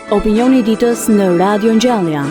Opinioni i ditës në Radio Ngjallja.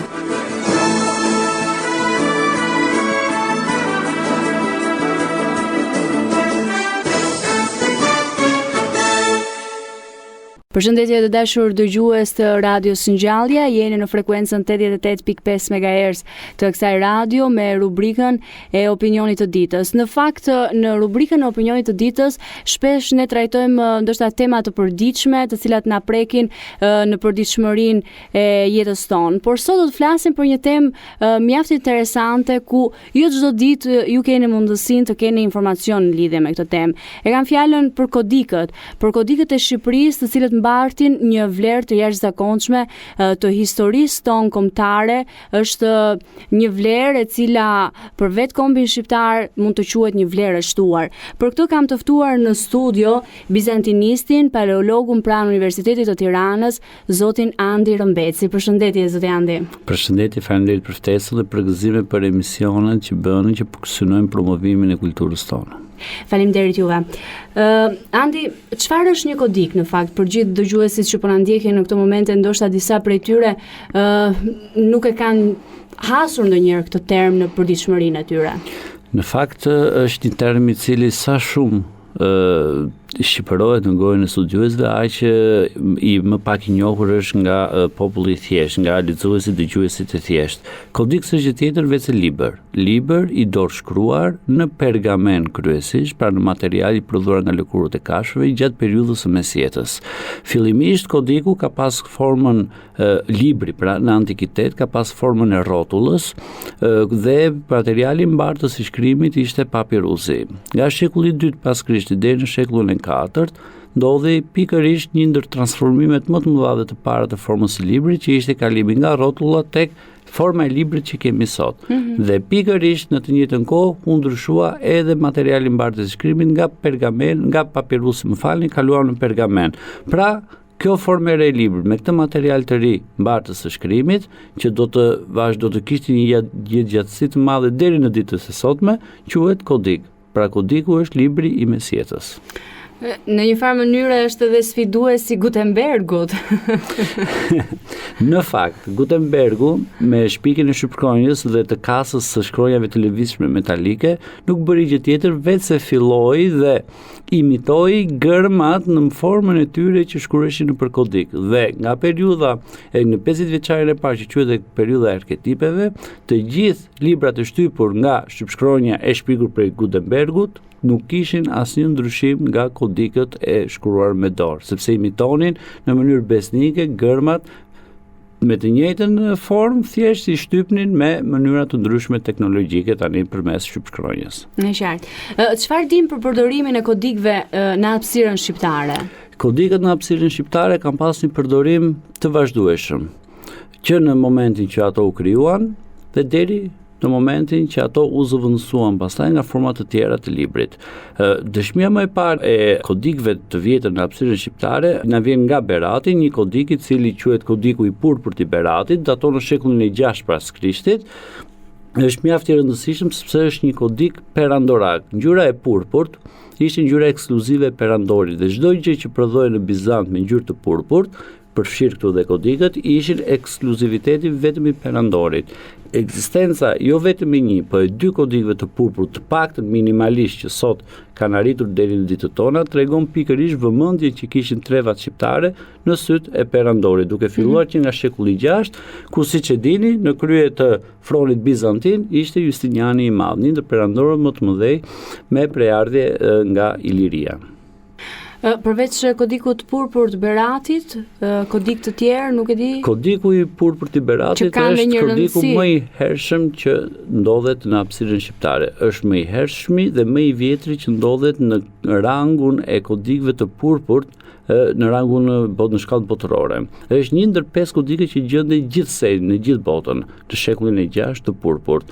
Përshëndetje të dashur dëgjues të Radios Ngjallja, jeni në frekuencën 88.5 MHz të kësaj radio me rubrikën e opinionit të ditës. Në fakt, në rubrikën e opinionit të ditës, shpesh ne trajtojmë ndoshta tema të përditshme, të cilat na prekin në përditshmërinë e jetës tonë. Por sot do të flasim për një temë mjaft interesante ku jo çdo ditë ju keni mundësinë të keni informacion në lidhje me këtë temë. E kam fjalën për kodikët e Shqipërisë, të cilët mbartin një vlerë të jashtëzakonshme të historisë tonë kombëtare, është një vlerë e cila për vetë kombin shqiptar mund të quhet një vlerë e shtuar. Për këtë kam të ftuar në studio bizantinistin, paleologun pranë Universitetit të Tiranës, zotin Andi Rëmbeci. Përshëndetje zoti Andi. Përshëndetje, faleminderit për ftesën dhe për gëzimin për emisionet që bëni që synojmë promovimin e kulturës tonë. Faleminderit juve. Andi, çfarë është një kodik në fakt për gjithë dëgjuesit që po na ndjekin në këtë moment, ndoshta disa prej tyre nuk e kanë hasur ndonjëherë këtë term në përditshmërinë e tyre? Në fakt është një term i cili sa shumë shqipërohet në gojën e studiuesve, aq i më pak i njohur është nga populli i thjeshtë, nga lexuesit, dëgjuesit e thjeshtë. Kodik s'është gjë tjetër veçse libër i dorëshkruar në pergament kryesisht, pra në material i prodhuar nga lëkurët e kafshëve gjatë periudhës së mesjetës. Fillimisht kodiku ka pas formën libri, pra në antikitet ka pas formën e rrotullës dhe materiali mbartës i shkrimit ishte papirusi. Nga shekulli i dytë pas Krishtit deri në shekullin e katërt ndodhi pikërisht një ndër transformimet më të mëdha dhe të para të formës së librit, që ishte kalimi nga rrotulla tek forma e librit që kemi sot. Dhe pikërisht në të njëjtën kohë u ndryshua edhe materiali mbartës i shkrimit nga pergament, nga papirusi, kaluar në pergament. Pra, kjo formë e librit me këtë material të ri mbartës së shkrimit, që do të kishte një jetëgjatësi të madhe deri në ditën e sotme, quhet kodik. Pra kodiku është libri i mesjetës. Në një farë mënyrë është edhe sfiduesi Gutenbergut. Në fakt, Gutenbergu me shpikjen e shpërkronjës dhe të kasës së shkronjave të lëvizshme metalike nuk bëri gjë tjetër veçse filloi dhe imitoi gërmat në formën e tyre që shkruheshin nëpër kodik. Dhe nga periudha në 50 vjeçarin e parë, që quhet periudha e arketipeve, të gjithë librat e shtypur nga shpërkronja e shpikur prej Gutenbergut nuk kishin asnjë ndryshim nga kodikët e shkruar me dorë, sepse imitonin në mënyrë besnike gërmat me të njëjtën formë, thjesht i shtypnin me mënyra të ndryshme teknologjike tani përmes shpërkronjës. Në qartë. Çfarë dim për përdorimin e kodikëve në hapësirën shqiptare? Kodikët në hapësirën shqiptare kanë pas një përdorim të vazhdueshëm, që në momentin që ato u krijuan dhe deri në momentin që ato u zëvendësuan pastaj nga format të tjera të librit. Dëshmia më e parë e kodikëve të vjetër në hapësirën shqiptare na vjen nga Berati, një kodik i cili quhet kodiku i purpurt i Beratit, daton në shekullin e 6 pas Krishtit. Është mjaft i rëndësishëm sepse është një kodik perandorak. Ngjyra e purpurt ishte ngjyra ekskluzive e perandorit dhe çdo gjë që prodhoi në Bizant me ngjyrë të purpurt, përfshirë këtu dhe kodikët, ishin ekskluziviteti vetëm i perandorit. Ekzistenca jo vetëm e një, po e dy kodikëve të purpurt, të paktën minimalisht që sot kanë arritur deri në ditët tona, tregon pikërisht vëmendjen që kishin trevat shqiptare në syt e perandorit, duke filluar që nga shekulli i 6, ku siç e dini, në krye të fronit bizantin ishte Justiniani i Madh, një ndër perandorët më të mëdhej me prejardhje nga Iliria. Përveç kodikut purpurt të Beratit, kodik të tjerë, nuk e di? Kodiku i purpurt i Beratit është kodiku më i hershëm që ndodhet në hapësirën shqiptare. Është më i hershmi dhe më i vjetri që ndodhet në rangun e kodikëve të purpurt në rangun në shkallë botërore. Është një ndër 5 kodike që gjenden gjithsej në gjithë botën të shekullin e 6 të purpurt.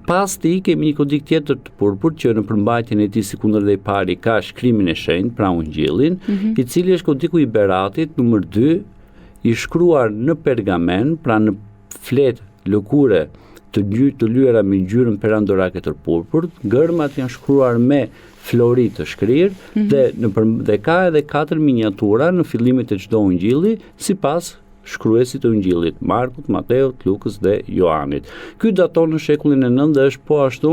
Pas të kemi një kodik tjetër të purpurt që në përmbajtjen e tij si kundër dhe i pari ka shkrimin e shenjtë, pra ungjillin, i cili është kodiku i Beratit numër 2, i shkruar në pergament, pra në fletë lëkure të lyera me ngjyrën perandorake të purpurt. Gërmat janë shkruar me flori të shkrirë dhe ka edhe 4 miniatura në fillimet e çdo ungjilli sipas shkruesit të Ungjillit, Markut, Mateut, Lukës dhe Joanit. Ky daton në shekullin e 9 dhe është po ashtu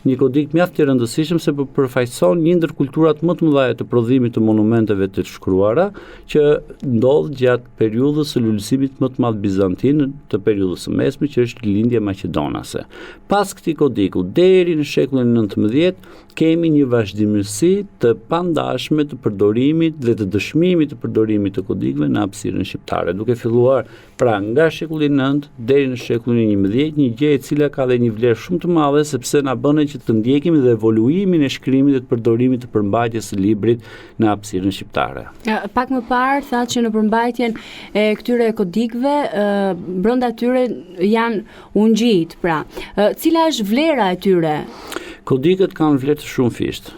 një kodik mjaft i rëndësishëm se përfaqëson një ndër kulturat më të mëdha të prodhimit të monumenteve të shkruara që ndodh gjatë periudhës së lulësimit më të madh bizantin të periudhës së mesme, që është lindja maqedonase. Pas këtij kodiku deri në shekullin 19 kemi një vazhdimësi të pandashme të përdorimit dhe të dëshmimit të përdorimit të kodikëve në hapësirën shqiptare, duke filluar pra nga shekulli 9 deri në shekullin 11, një gjë e cila ka dhe një vlerë shumë të madhe sepse na bën që të ndjekim dhe evoluimin e shkrimit dhe të përdorimit të përmbajtjes së librit në hapësirën shqiptare. Pak më parë thatë që në përmbajtjen e këtyre kodikëve brenda tyre janë ungjit, pra. Cila është vlera e tyre? Kodikët kanë vlerë të shumëfishtë.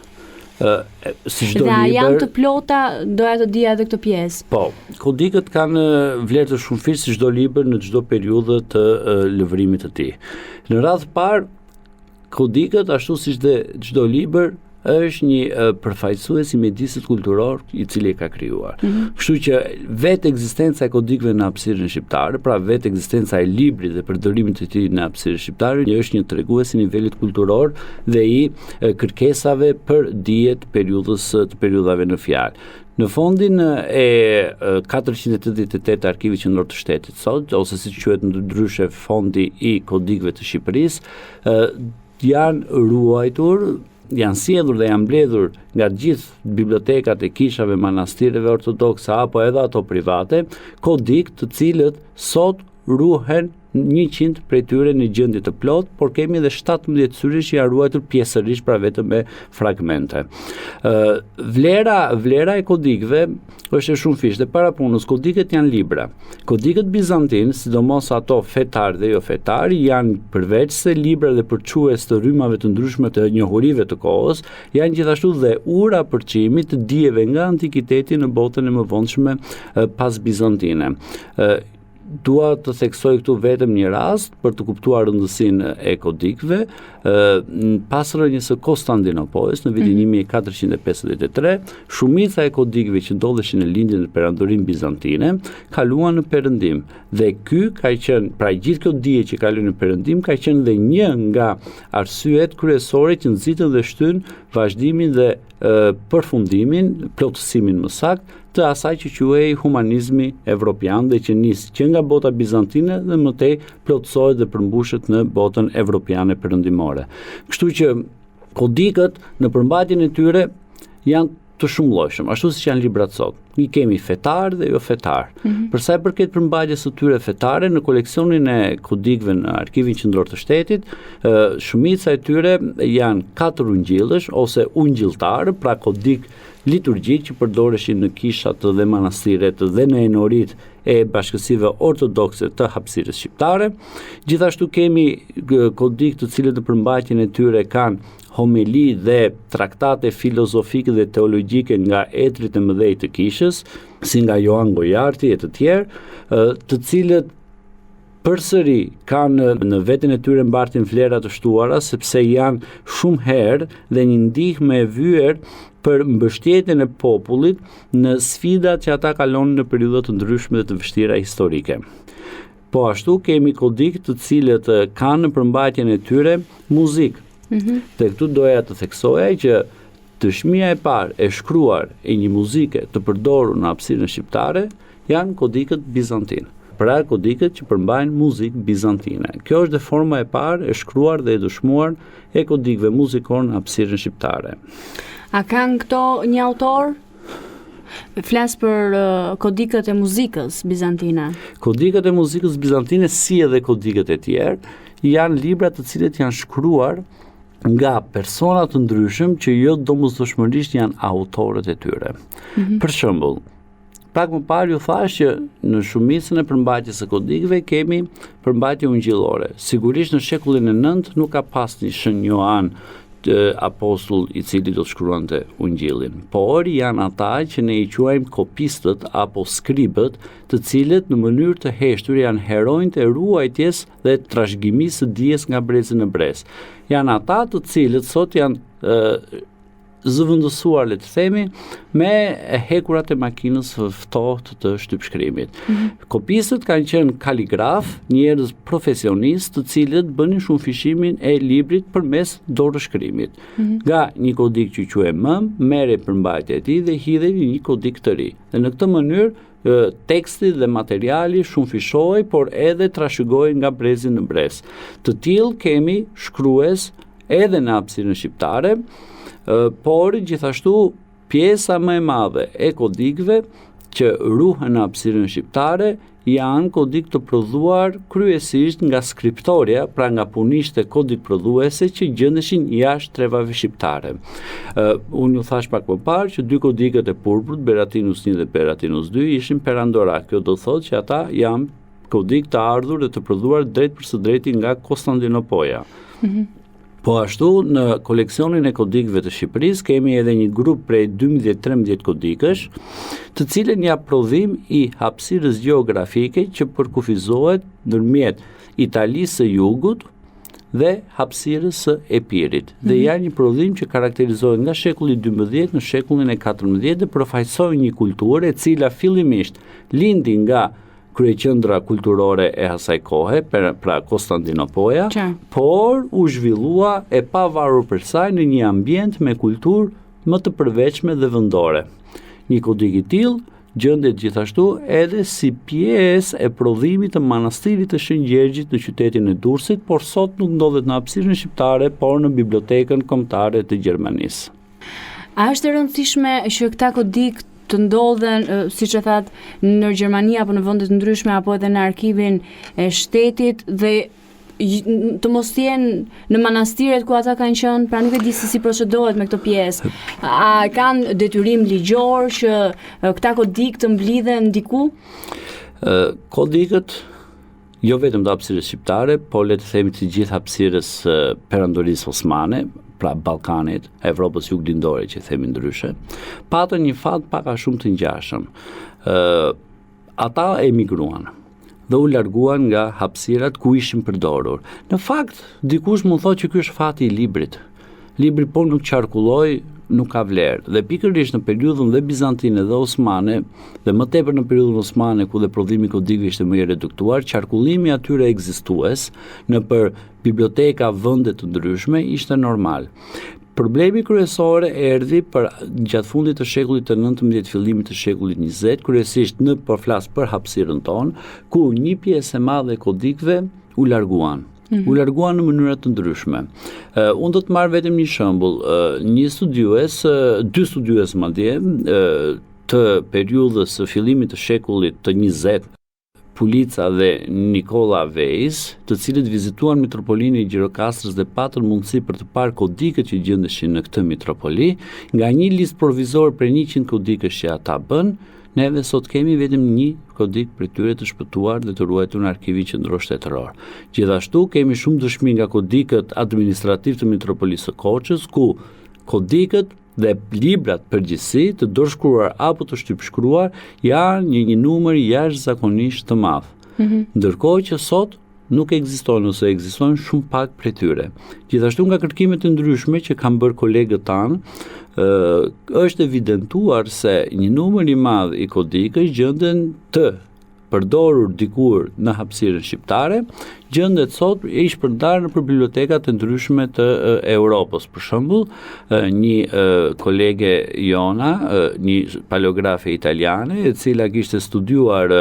Si çdo libër. Dhe janë të plota, doja të dija edhe këtë pjesë. Po, kodikët kanë vlerë të shumëfishtë si çdo libër në çdo periudhë të lëvërimit të tij. Në radhë parë, kodikët ashtu siç dhe çdo libër është një përfaqësues i mjedisit kulturor i cili e ka krijuar. Kështu që vetë ekzistenca e kodikëve në hapësirën shqiptare, pra vetë ekzistenca e librit dhe përdorimit të tij në hapësirën shqiptare, është një tregues i nivelit kulturor dhe i kërkesave për dije të periudhave në fjalë. Në fondin e 488 Arkivit Qendror të Shtetit sot, ose siç quhet ndryshe Fondi i Kodikëve të Shqipërisë, janë ruajtur, janë sjellur dhe janë mbledhur nga gjithë bibliotekat e kishave, manastireve ortodokse apo edhe ato private, kodik të cilët sot ruhen 100 prej tyre në gjendje të plot, por kemi edhe 17 syri që janë ruajtur pjesërisht, pra vetëm me fragmente. Vlera e kodikëve është e shumëfishtë. Para punës, kodikët janë libra. Kodikët bizantin, sidomos ato fetar dhe jo fetar, janë përveç se libra dhe përques të rrymave të ndryshme të njohurive të kohës, janë gjithashtu dhe ura përçimi të dijeve nga antikiteti në botën e mëvonshme pas bizantine. Dua të theksoj këtu vetëm një rast për të kuptuar rëndësinë e kodikëve. Pas rënies së Konstantinopolis në vitin 1453, shumica e kodikëve që ndodheshin në lindjen e perandorisë bizantine kaluan në perëndim. Dhe ky ka qenë, pra gjithë kjo dije që kaloi në perëndim ka qenë dhe një nga arsyet kryesore që nxitën dhe shtyn vazhdimin dhe përfundimin, plotësimin më saktë të asaj që quhej humanizmi evropian dhe që nis që nga bota bizantine dhe më tej plotësohet dhe përmbushet në botën evropiane perëndimore. Kështu që kodikët në përmbajtjen e tyre janë të shumëllojshëm, ashtu siç janë librat sot. I kemi fetar dhe jo fetar. Për sa i përket përmbajtjes së tyre fetare, në koleksionin e kodikëve në Arkivin Qendror të Shtetit, shumica e tyre janë 4 ungjillësh ose ungjilltar, pra kodik liturgjik që përdoreshin në kishat dhe manastiret dhe në enorit e bashkësive ortodokse të hapësirës shqiptare. Gjithashtu kemi kodik të cilët në përmbajtjen e tyre kanë homili dhe traktate filozofike dhe teologjike nga etrit e mëdhej të kishës, si nga Joan Gojarti e të tjerë, të cilët përsëri kanë në veten e tyre mbartin vlera të shtuara sepse janë shumë herë dhe një ndihmë e vyer për mbështetjen e popullit në sfidat që ata kalonin në periudha të ndryshme dhe të vështira historike. Po ashtu kemi kodik të cilët kanë në përmbajtjen e tyre muzikë. Dhe këtu doja të theksoja që dëshmia e parë e shkruar e një muzike të përdorur në hapësirën shqiptare janë kodikët bizantinë. Pra kodikët që përmbajnë muzikë bizantine. Kjo është dhe forma e parë e shkruar dhe e dëshmuar e kodikëve muzikor në hapësirën shqiptare. A kanë këto një autor? Flas për kodikët e muzikës bizantine. Kodikët e muzikës bizantine, si edhe kodikët e tjerë, janë libra të cilët janë shkruar nga persona të ndryshëm që jo domosdoshmërisht janë autorët e tyre. Për shembull, pak më parë ju thash që në shumicën e përmbajtjes së kodikëve kemi përmbajtje ungjillore. Sigurisht në shekullin e 9 nuk ka pas një Shën Joan apostull i cili do të shkruante ungjillin, por janë ata që ne i quajmë kopistët apo skribët, të cilët në mënyrë të heshtur janë heronjtë e ruajtjes dhe trashëgimisë së dijes nga brezi në brez. Janë ata të cilët sot janë zëvendësuar, le të themi, me hekurat e makinës ftohtë të shtypshkrimit. Kopistët kanë qenë kaligraf, njerëz profesionistë të cilët bënin shumë fishimin e librit përmes dorëshkrimit. Nga një kodik që quhet mëm, merrej përmbajtja e tij dhe hidhej në një kodik të ri. Dhe në këtë mënyrë teksti dhe materiali shumë fishohej, por edhe trashëgohej nga brezi në brez. Të tillë kemi shkrues edhe në hapësirën shqiptare, por gjithashtu pjesa më e madhe e kodikëve që ruhen në hapësirën shqiptare janë kodik të prodhuar kryesisht nga skriptoria, pra nga punishtë e kodik prodhuese që gjendeshin jashtë trevave shqiptare. Unë ju thash pak më parë që dy kodikët e purpurt, Beratinus 1 dhe Beratinus 2, ishin perandora. Kjo do thotë që ata janë kodik të ardhur dhe të prodhuar drejt për së drejti nga Konstantinopoja. Po ashtu, në koleksionin e kodikëve të Shqipërisë kemi edhe një grup prej 12-13 kodikësh, të cilën ja prodhim i hapësirës gjeografike që përkufizohet ndërmjet Italisë së Jugut dhe hapësirës së Epirit. Dhe janë një prodhim që karakterizohet nga shekulli 12 në shekullin e 14 dhe përfaqësojnë një kulturë e cila fillimisht lindi nga kryeqendra kulturore e asaj kohe, pra Konstantinopoja, por u zhvillua e pavarur për saj në një ambient me kulturë më të përveçme dhe vendore. Një kodik i tillë gjendet gjithashtu edhe si pjesë e prodhimit të manastirit të Shën Gjergjit në qytetin e Durrësit, por sot nuk ndodhet në hapësirën shqiptare, por në bibliotekën kombëtare të Gjermanisë. A është e rëndësishme që këta kodik të ndodhen, siç e thatë, në Gjermani apo në vende të ndryshme apo edhe në arkivin e shtetit dhe të mos jenë në manastiret ku ata kanë qenë, pra nuk e di se si procedohet me këtë pjesë. A kanë detyrim ligjor që këta kodik të mblidhen diku? Kodikët jo vetëm të hapësirës shqiptare, por le të themi të gjithë hapësirës perandorisë osmane, pra Ballkanit, Evropës juglindore që themi ndryshe, patën një fat pak a shumë të ngjashëm. Ata emigruan dhe u larguan nga hapësirat ku ishin përdorur. Në fakt, dikush mund thotë që ky është fati i librit. Libri po nuk qarkulloi, nuk ka vlerë. Dhe pikërisht në periudhën dhe bizantine dhe osmane, dhe më tepër në periudhën osmane ku dhe prodhimi i kodikëve ishte më i reduktuar, qarkullimi atyre ekzistues në për biblioteka vende të ndryshme ishte normal. Problemi kryesor erdhi gjatë fundit të shekullit të 19, fillimit të shekullit 20, kryesisht në përflas për hapësirën tonë, ku një pjesë e madhe e kodikëve u larguan. U larguan në mënyra të ndryshme. Unë do të marr vetëm një shembull. Një studiues, dy studiues madje, të periudhës së fillimit të shekullit të 20, Pulica dhe Nikola Vejs, të cilët vizituan metropolinë e Gjirokastrës dhe patën mundësi për të parë kodikët që gjendeshin në këtë metropoli, nga një listë provizore për 100 kodikësh që ata bën, neve sot kemi vetëm një kodik për tyre të shpëtuar dhe të ruajtur në arkivin qendror shtetëror. Gjithashtu kemi shumë dëshmi nga kodikët administrativ të metropolisë së Korçës, ku kodikët dhe librat përgjithësi të dorëshkruar apo të shtypshkruar janë një numër jashtëzakonisht të madh. Ndërkohë që sot nuk ekzistojnë ose ekzistojnë shumë pak prej tyre. Gjithashtu nga kërkimet e ndryshme që kanë bërë kolegët tanë, është evidentuar se një numër i madh i kodikësh gjenden të përdorur dikur në hapësirën shqiptare, gjendet sot ish përndarë në bibliotekat e ndryshme të Europës. Për shembull, një kolege jona, një paleografe italiane, e cila kishte studiuar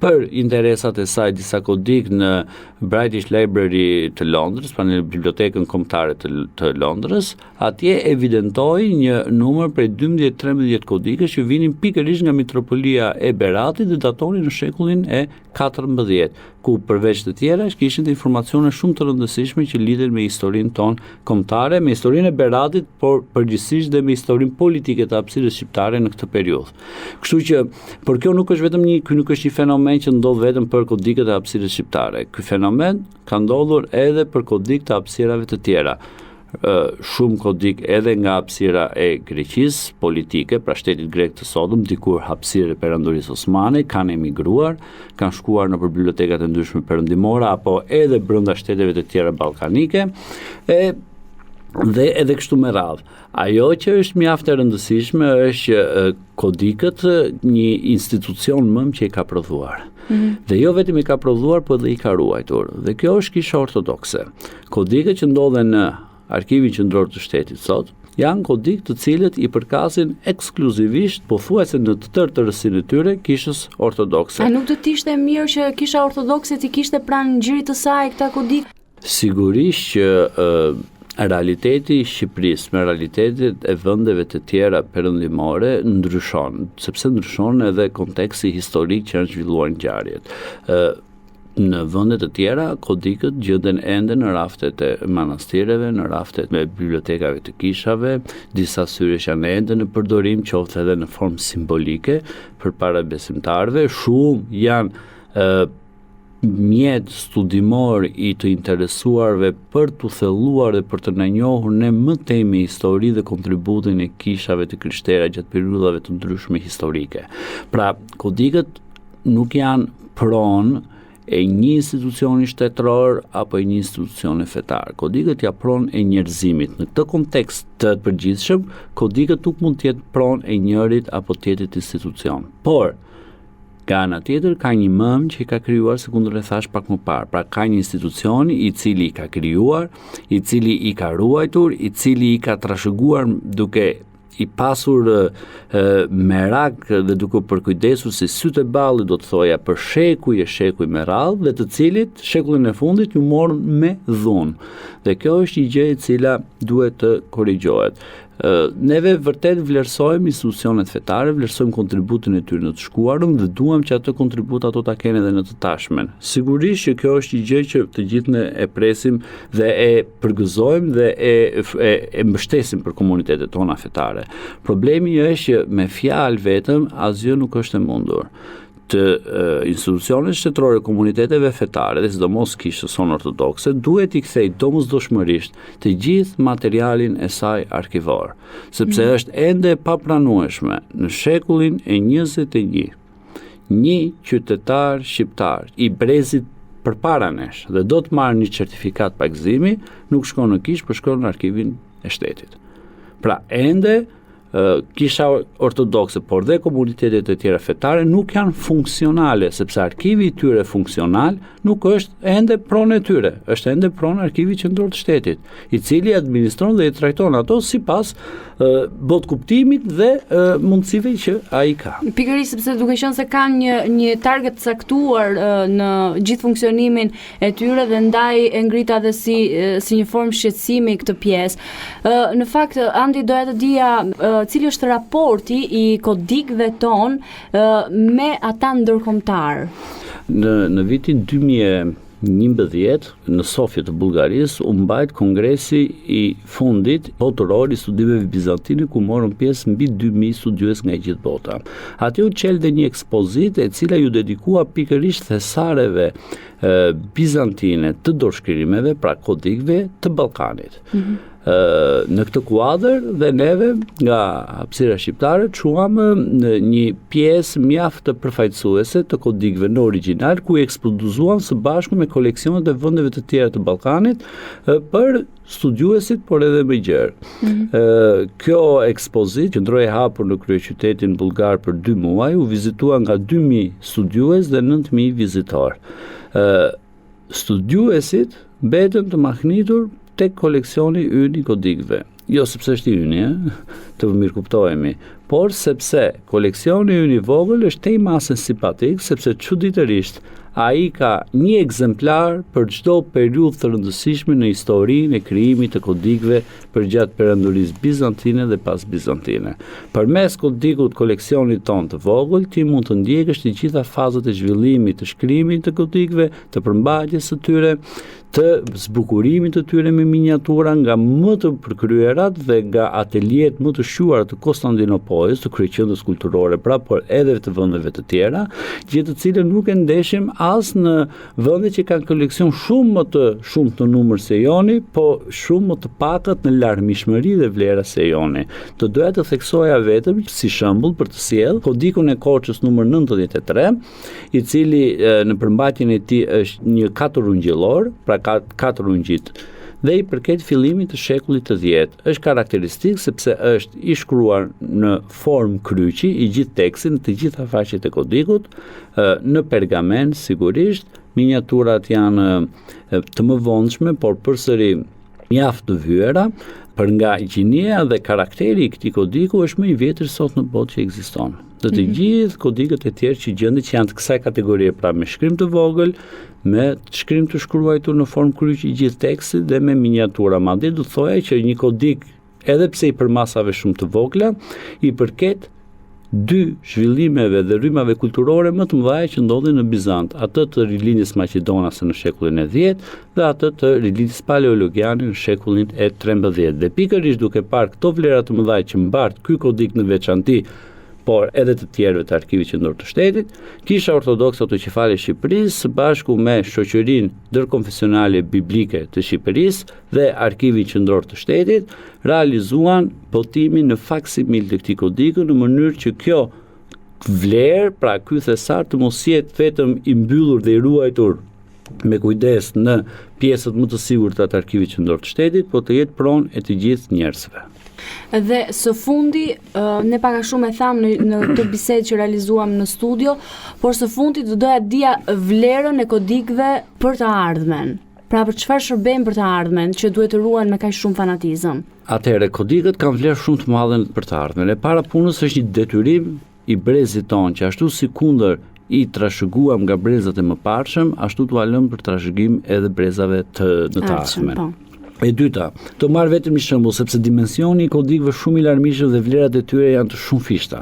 për interesat e saj disa kodik në British Library të Londrës, pra në bibliotekën kombëtare të Londrës, atje evidentoi një numër prej 12-13 kodikësh që vinin pikërisht nga metropolia e Beratit dhe datonin në shekullin e 14, ku përveç të tjera kishin informacione shumë të rëndësishme që lidhen me historinë tonë kombëtare, me historinë e Beratit, por përgjithsisht dhe me historinë politike të hapësirës shqiptare në këtë periudhë. Kështu që, por kjo nuk është vetëm ky nuk është një fenomen që ndodh vetëm për kodikët e hapësirës shqiptare. Ky fenomen ka ndodhur edhe për kodikë të hapësirave të tjera. Shumë kodik edhe nga hapësira e Greqisë politike, pra shtetit grek të sodëm, dikur hapësirë e perandorisë osmane, kanë emigruar, kanë shkuar në bibliotekat e ndryshme perëndimore apo edhe brenda shteteve të tjera ballkanike. Dhe edhe kështu me radhë. Ajo që është mjaft e rëndësishme është që kodikët një institucion që i ka prodhuar. Dhe jo vetëm i ka prodhuar, por dhe i ka ruajtur. Dhe kjo është Kisha Ortodokse. Kodikët që ndodhen në Arkivin Qendror të Shtetit sot janë kodik të cilët i përkasin ekskluzivisht pothuajse në të tërë tërësinë e tyre Kishës Ortodokse. A nuk do të ishte mirë që Kisha Ortodokse të kishte pranë ngjyrit të saj këta kodik? Sigurisht që realiteti i Shqipërisë me realitetet e vendeve të tjera perëndimore ndryshon, sepse ndryshon edhe konteksti historik që janë zhvilluar ngjarjet. Në vende të tjera, kodikët gjenden ende në raftet e manastireve, në raftet me bibliotekave të kishave, disa syresh janë ende në përdorim, qoftë edhe në formë simbolike përpara besimtarëve, shumë janë mjet studimor i të interesuarve për të thelluar dhe për të na njohur ne më temi histori dhe kontributin e kishave të krishterë gjatë periudhave të ndryshme historike. Pra, kodikët nuk janë pronë e një institucioni shtetëror apo e një institucioni fetar. Kodikët janë pronë e njerëzimit. Në këtë kontekst të përgjithshëm, kodikët nuk mund të jetë pronë e njërit apo tjetrit institucion. Por nga ana tjetër ka një që i ka krijuar, sekundër e thash pak më parë. Pra ka një institucion i cili i ka krijuar, i cili i ka ruajtur, i cili i ka trashëguar duke i pasur merak dhe duke përkujdesur si sytë e ballit, do të thoja, për shekuj me radhë, dhe të cilit shekullin e fundit ju morën me dhunë. Dhe kjo është një gjë e cila duhet të korrigjohet. Neve vërtet vlerësojmë institucionet fetare, vlerësojmë kontributin e tyre në të shkuarën dhe duam që atë kontribut ato ta kenë edhe në të tashmen. Sigurisht që kjo është një gjë që të gjithë ne e presim dhe e përgëzojmë dhe e mbështesim për komunitetet tona fetare. Problemi është që me fjalë vetëm asgjë nuk është e mundur. Të institucionet shtetërore, komuniteteve fetare dhe sidomos Kishës sonë ortodokse duhet i kthej domosdoshmërisht të gjithë materialin e saj arkivor, sepse është ende e papranueshme në shekullin e 21 një qytetar shqiptar i brezit përpara nesh dhe do të marrë një certifikat pagëzimi, nuk shkon në Kishë, por shkon në Arkivin e Shtetit. Pra ende Kisha Ortodokse, por dhe komunitetet e tjera fetare nuk janë funksionale, sepse arkivi i tyre funksional nuk është ende pronë e tyre, është ende pronë Arkivi Qendror të Shtetit, i cili administron dhe i trajton ato sipas botë kuptimit dhe mundësive që ai ka. Pikërisht sepse duke qenë se kanë një target caktuar në gjithë funksionimin e tyre dhe ndaj e ngrita dhe si një formë shqetësimi këtë pjesë. Në fakt, Andi, doja të dija cili është raporti i kodikëve ton me ata ndërkombëtar. Në vitin 2011 në Sofje të Bullgarisë u mbajt kongresi i fundit botëror i studimeve bizantine, ku morën pjesë mbi 2000 studiues nga gjithë bota. Aty u çelde një ekspozitë e cila ju dedikua pikërisht thesareve bizantine të dorëshkrimeve, pra kodikëve të Ballkanit. Në këtë kuadër dhe neve nga hapësira shqiptare quam në një pjesë mjaft të përfaqësuese të kodikëve në origjinal, ku i eksploduzuan së bashku me koleksionet e vendeve të tjera të Ballkanit për studiuesit, por edhe më gjerë. Kjo ekspozit, qëndroi e hapur në kryeqytetin bullgar për 2 muaj, u vizitua nga 2000 studiues dhe 9000 vizitor. Studiuesit mbetën të mahnitur tek koleksioni ynë i kodikëve. Jo sepse është i ynë, të mirë kuptohemi, por sepse koleksioni ynë i vogël është tej masën simpatik, sepse çuditërisht ai ka një ekzemplar për çdo periudhë të rëndësishme në historinë e krijimit të kodikëve përgjatë perandorisë bizantine dhe pas bizantine. Përmes kodikut koleksionit ton të vogël, ti mund të ndjekësh të gjitha fazat e zhvillimit të shkrimit të kodikëve, të përmbajtjes së tyre, të zbukurimit të tyre me miniatura nga më të përkryerat dhe nga ateljet më të shquara të Konstantinopolis, të kryeqendrës kulturore, pra por edhe të vendeve të tjera, gjë të cilën nuk e ndeshim as në vende që kanë koleksion shumë të numër se joni, po shumë më të pakët në larmishmëri dhe vlera se joni. Të doja të theksoja vetëm si shembull për të sjellë kodikun e Korçës numër 93, i cili në përmbajtjen e tij është një 4 ungjillor, pra ka 4 ungjit dhe i përket fillimit të shekullit të 10. Është karakteristik sepse është i shkruar në formë kryqi i gjithë tekstin, të gjitha faqet e kodikut, në pergament sigurisht. Miniaturat janë të mëvonshme, por përsëri mjaft të vyera, për nga gjinia dhe karakteri i këtij kodiku është më i vjetër sot në botë që ekziston. Dhe të gjithë kodikët e tjerë që gjendet që janë të kësaj kategorie, pra me shkrim të vogël, me shkrim të shkruar në formë kryq i gjithë tekstit dhe me miniatura. Madje do të thoya që një kodik, edhe pse i përmasave shumë të vogla, i përket dy zhvillimeve dhe rrymave kulturore më të mëdha që ndodhin në Bizant, atë të rilindjes maqedonase në shekullin e 10 dhe atë të rilindjes paleologiane në shekullin e 13. Dhe pikërisht duke parë këto vlera të mëdha që mbart ky kodik në veçanti, por edhe të tjerëve të Arkivit Qendror të Shtetit, Kisha Ortodokse Autoqefale e Shqipërisë së bashku me Shoqërinë Ndërkonfesionale Biblike të Shqipërisë dhe Arkivi Qendror të Shtetit realizuan botimin në faksimil të këtij kodiku në mënyrë që kjo vlerë, pra ky thesar të mos jetë vetëm i mbyllur dhe i ruajtur me kujdes në pjesët më të sigurta të Arkivit Qendror të Shtetit, por të jetë pronë e të gjithë njerëzve. Dhe së fundi, ne pak a shumë e thamë në këtë bisedë që realizuam në studio, por së fundi do doja dija vlerën e kodikëve për të ardhmen. Pra për çfarë shërbejnë për të ardhmen që duhet të ruhen me kaq shumë fanatizëm? Atëherë, kodikët kanë vlerë shumë të madhe për të ardhmen. E para punës është një detyrim i brezit tonë që ashtu si kundër i trashëguam nga brezat e mëparshëm, ashtu t'u lëm për trashëgim edhe brezave në të ardhmen. E dyta, të marr vetëm një shembull sepse dimensioni i kodikëve shumë i larmishëm dhe vlerat e tyre janë të shumë fishta.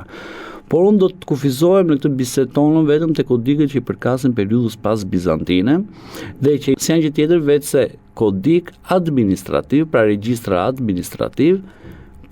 Por unë do të kufizohem në këtë bisedë tonë vetëm te kodikët që i përkasin periudhës pas bizantine dhe që janë gjë tjetër vetë se kodik administrativ, pra regjistër administrativ,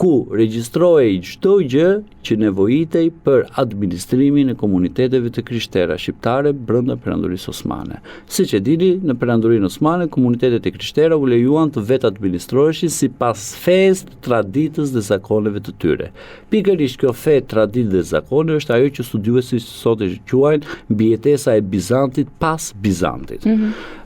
ku regjistrohej çdo gjë që nevojitej për administrimin e komuniteteve të krishterë shqiptare brenda perandorisë osmane. Siç e dini, në perandorinë osmane komunitetet e krishterë u lejuan të vetë administroheshin sipas fesë, traditës dhe zakoneve të tyre. Pikërisht kjo fe, traditë dhe zakone është ajo që studiuesit sot e quajnë mbijetesa e Bizantit pas Bizantit.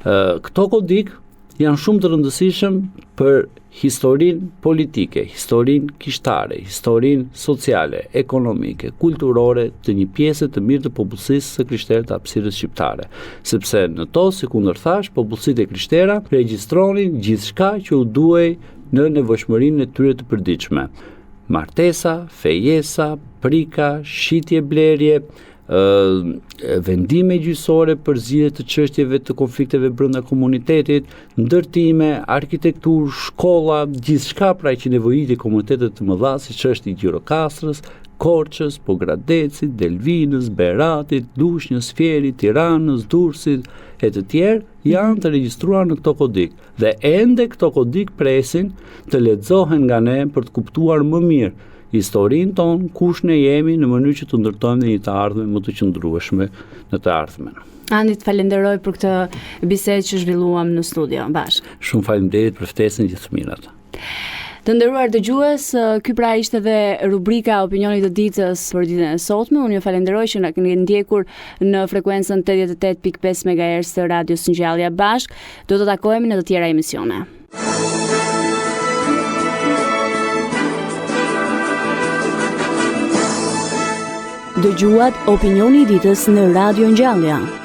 Këto kodik janë shumë të rëndësishëm për historinë politike, historinë kishtare, historinë sociale, ekonomike, kulturore të një pjesë të mirë të popullsisë së krishterë të hapësirës shqiptare, sepse në to, si kundër thash, popullsitë e krishtera regjistronin gjithçka që u duhej në nevojshmërinë e tyre të përditshme. Martesa, fejesa, prika, shitje blerje, vendime gjyqësore për zgjidhje të çështjeve të konflikteve brenda komunitetit, ndërtime, arkitekturë, shkolla, gjithçka pra që nevojiti komunitetet të mëdha siç është i Gjirokastrës, Korçës, Pogradecit, Delvinës, Beratit, Lushnjës, Fierit, Tiranës, Durrësit e të tjerë janë të regjistruar në këto kodik dhe ende këto kodik presin të lexohen nga ne për të kuptuar më mirë historinë tonë, kush ne jemi në mënyrë që të ndërtojmë një të ardhmen më të qëndrueshme në të ardhmen. Andi, të falenderoj për këtë bisedë që zhvilluam në studio bashkë. Shumë faleminderit për ftesën, gjithë të mirat. Të nderuar dëgjues, ky pra ishte dhe rubrika Opinioni të ditës për ditën e sotme. Unë ju falenderoj që na keni ndjekur në frekuencën 88.5 MHz të Radios Ngjallja bashkë. Do të takohemi në të tjera emisione. Dëgjuat Opinioni i ditës në Radio Ngjallja.